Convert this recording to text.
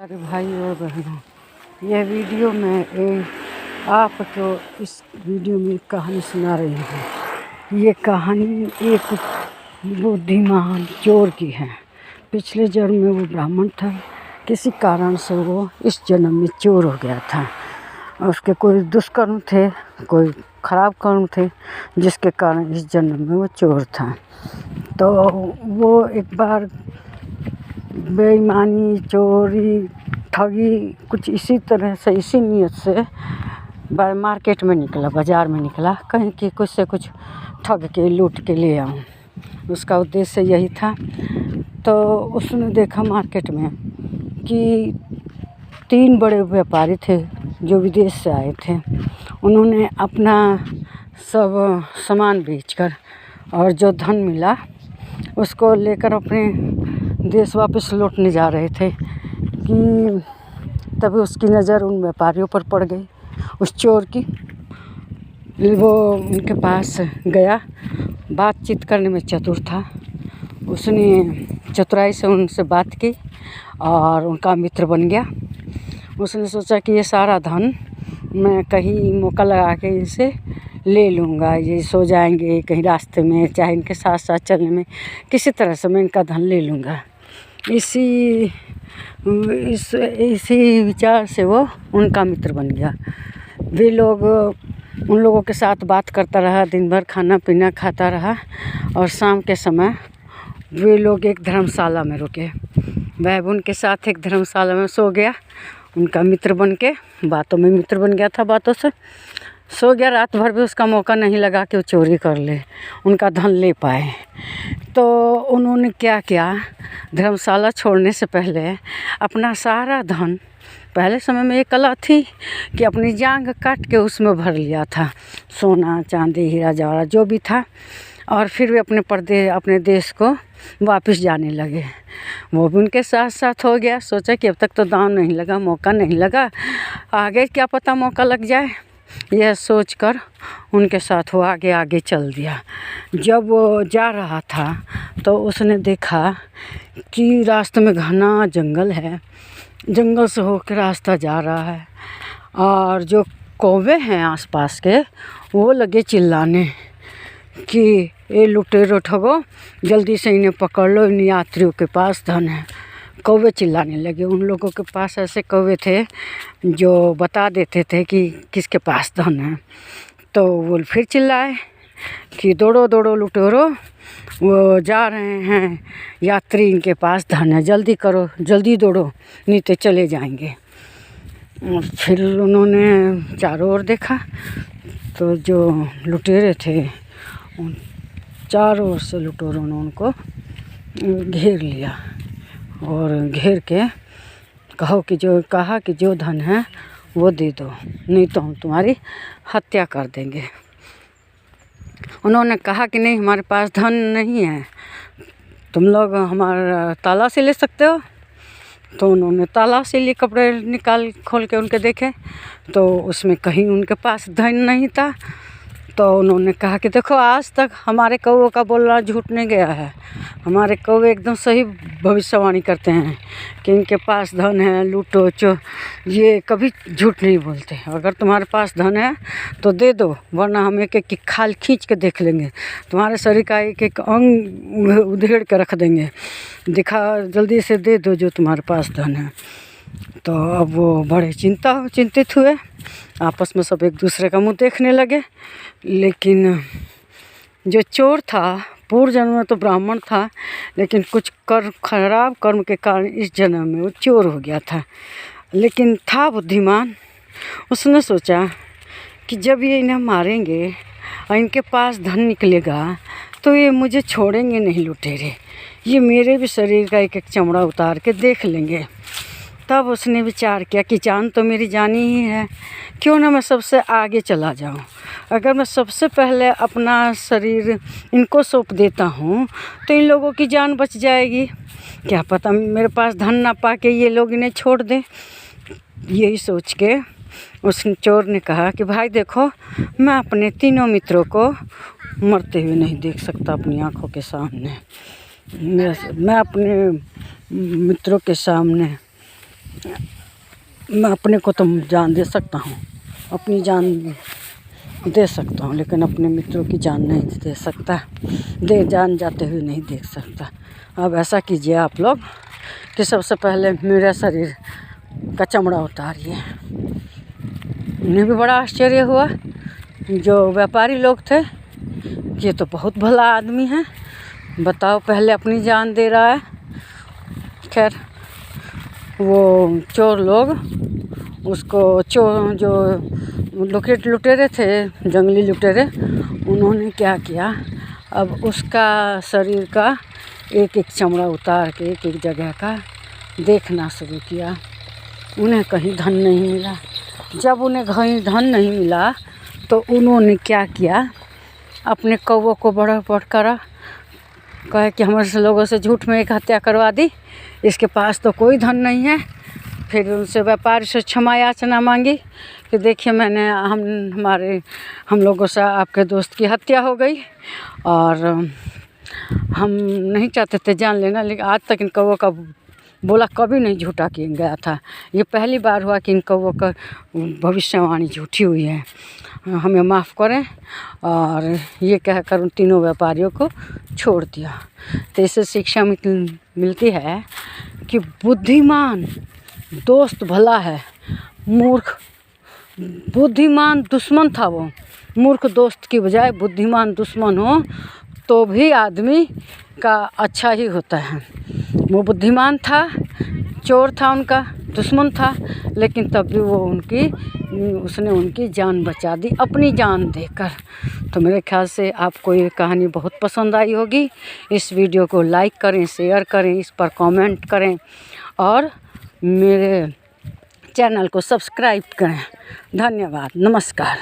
अरे भाई और बहनों, यह वीडियो में आपको इस वीडियो में कहानी सुना रही हूँ। ये कहानी एक बुद्धिमान चोर की है। पिछले जन्म में वो ब्राह्मण था, किसी कारण से वो इस जन्म में चोर हो गया था। उसके कोई दुष्कर्म थे, कोई खराब कर्म थे, जिसके कारण इस जन्म में वो चोर था। तो वो एक बार बेईमानी, चोरी, ठगी, कुछ इसी तरह से, इसी नीयत से मार्केट में निकला, बाज़ार में निकला, कहीं कि कुछ से कुछ ठग के लूट के ले आऊँ। उसका उद्देश्य यही था। तो उसने देखा मार्केट में कि 3 बड़े व्यापारी थे जो विदेश से आए थे। उन्होंने अपना सब सामान बेचकर और जो धन मिला उसको लेकर अपने देश वापस लौटने जा रहे थे कि तभी उसकी नज़र उन व्यापारियों पर पड़ गई, उस चोर की। वो उनके पास गया, बातचीत करने में चतुर था। उसने चतुराई से उनसे बात की और उनका मित्र बन गया। उसने सोचा कि ये सारा धन मैं कहीं मौका लगा के इनसे ले लूँगा, ये सो जाएंगे कहीं रास्ते में, चाहे इनके साथ साथ चलने में, किसी तरह से मैं इनका धन ले लूँगा। इसी विचार से वो उनका मित्र बन गया। वे लोग उन लोगों के साथ बात करता रहा, दिन भर खाना पीना खाता रहा और शाम के समय वे लोग एक धर्मशाला में रुके। वह उनके साथ एक धर्मशाला में सो गया, उनका मित्र बन के, बातों में मित्र बन गया था, बातों से सो गया। रात भर भी उसका मौका नहीं लगा कि वो चोरी कर ले, उनका धन ले पाए। तो उन्होंने क्या किया, धर्मशाला छोड़ने से पहले अपना सारा धन, पहले समय में ये कला थी कि अपनी जांघ काट के उसमें भर लिया था, सोना चांदी हीरा जवाहरात जो भी था। और फिर वे अपने देश को वापस जाने लगे। वो भी उनके साथ साथ हो गया। सोचा कि अब तक तो दांव नहीं लगा, मौका नहीं लगा, आगे क्या पता मौका लग जाए। यह सोचकर उनके साथ वो आगे चल दिया। जब वो जा रहा था तो उसने देखा कि रास्ते में घना जंगल है, जंगल से होकर रास्ता जा रहा है और जो कौवे हैं आसपास के वो लगे चिल्लाने कि ये लुटेरो ठगो, जल्दी से इन्हें पकड़ लो, इन यात्रियों के पास धन है। कौवे चिल्लाने लगे। उन लोगों के पास ऐसे कौवे थे जो बता देते थे कि किसके पास धन है। तो वो फिर चिल्लाए कि दौड़ो दौड़ो लुटेरो, वो जा रहे हैं यात्री, इनके पास धन है, जल्दी करो, जल्दी दौड़ो, नहीं तो चले जाएंगे। फिर उन्होंने चारों ओर देखा तो जो लुटेरे थे उन चारों ओर से लुटेरों ने उनको घेर लिया और घेर के कहा कि जो धन है वो दे दो, नहीं तो हम तुम्हारी हत्या कर देंगे। उन्होंने कहा कि नहीं, हमारे पास धन नहीं है, तुम लोग हमारा ताला से ले सकते हो। तो उन्होंने ताला से लिए कपड़े खोल के उनके देखे तो उसमें कहीं उनके पास धन नहीं था। तो उन्होंने कहा कि देखो, आज तक हमारे कौवे का बोलना झूठ नहीं गया है, हमारे कौवे एकदम सही भविष्यवाणी करते हैं कि इनके पास धन है, लूटो ये कभी झूठ नहीं बोलते। अगर तुम्हारे पास धन है तो दे दो, वरना हम एक खाल खींच के देख लेंगे, तुम्हारे शरीर का एक अंग उधेड़ के रख देंगे, दिखा, जल्दी से दे दो जो तुम्हारे पास धन है। तो अब वो बड़े चिंतित हुए, आपस में सब एक दूसरे का मुंह देखने लगे। लेकिन जो चोर था, पूर्व जन्म में तो ब्राह्मण था, लेकिन कुछ खराब कर्म के कारण इस जन्म में वो चोर हो गया था। लेकिन था बुद्धिमान। उसने सोचा कि जब ये इन्हें मारेंगे और इनके पास धन निकलेगा तो ये मुझे छोड़ेंगे नहीं लुटेरे, ये मेरे भी शरीर का एक चमड़ा उतार के देख लेंगे। तब उसने विचार किया कि जान तो मेरी जानी ही है, क्यों ना मैं सबसे आगे चला जाऊं। अगर मैं सबसे पहले अपना शरीर इनको सौंप देता हूं तो इन लोगों की जान बच जाएगी, क्या पता मेरे पास धन ना पाके ये लोग इन्हें छोड़ दें। यही सोच के उस चोर ने कहा कि भाई देखो, मैं अपने तीनों मित्रों को मरते हुए नहीं देख सकता अपनी आँखों के सामने। मैं अपने मित्रों के सामने मैं अपने को तो जान दे सकता हूँ, अपनी जान दे सकता हूँ, लेकिन अपने मित्रों की जान नहीं दे सकता, जान जाते हुए नहीं देख सकता। अब ऐसा कीजिए आप लोग कि सबसे पहले मेरा शरीर का चमड़ा उतारिए। उन्हें भी बड़ा आश्चर्य हुआ, जो व्यापारी लोग थे, ये तो बहुत भला आदमी है, बताओ पहले अपनी जान दे रहा है। खैर वो चोर लोग उसको जो लुटेरे थे, जंगली लुटेरे, उन्होंने क्या किया, अब उसका शरीर का एक एक चमड़ा उतार के एक एक जगह का देखना शुरू किया। उन्हें कहीं धन नहीं मिला। जब उन्हें कहीं धन नहीं मिला तो उन्होंने क्या किया, अपने कौवों को बड़ा करा, कहे कि हमारे लोगों से झूठ में एक हत्या करवा दी, इसके पास तो कोई धन नहीं है। फिर उनसे व्यापारी से क्षमा याचना मांगी कि देखिए मैंने हम लोगों से आपके दोस्त की हत्या हो गई और हम नहीं चाहते थे जान लेना, लेकिन आज तक इन कौवों का बोला कभी नहीं झूठा किया गया था। ये पहली बार हुआ कि इन कौवों का भविष्यवाणी झूठी हुई है, हमें माफ़ करें। और ये कहकर उन तीनों व्यापारियों को छोड़ दिया। तो इससे शिक्षा मिलती है कि बुद्धिमान दोस्त भला है, मूर्ख बुद्धिमान दुश्मन था। वो मूर्ख दोस्त की बजाय बुद्धिमान दुश्मन हो तो भी आदमी का अच्छा ही होता है। वो बुद्धिमान था, चोर था, उनका दुश्मन था, लेकिन तब भी वो उसने उनकी जान बचा दी, अपनी जान देकर। तो मेरे ख्याल से आपको ये कहानी बहुत पसंद आई होगी। इस वीडियो को लाइक करें, शेयर करें, इस पर कमेंट करें और मेरे चैनल को सब्सक्राइब करें। धन्यवाद, नमस्कार।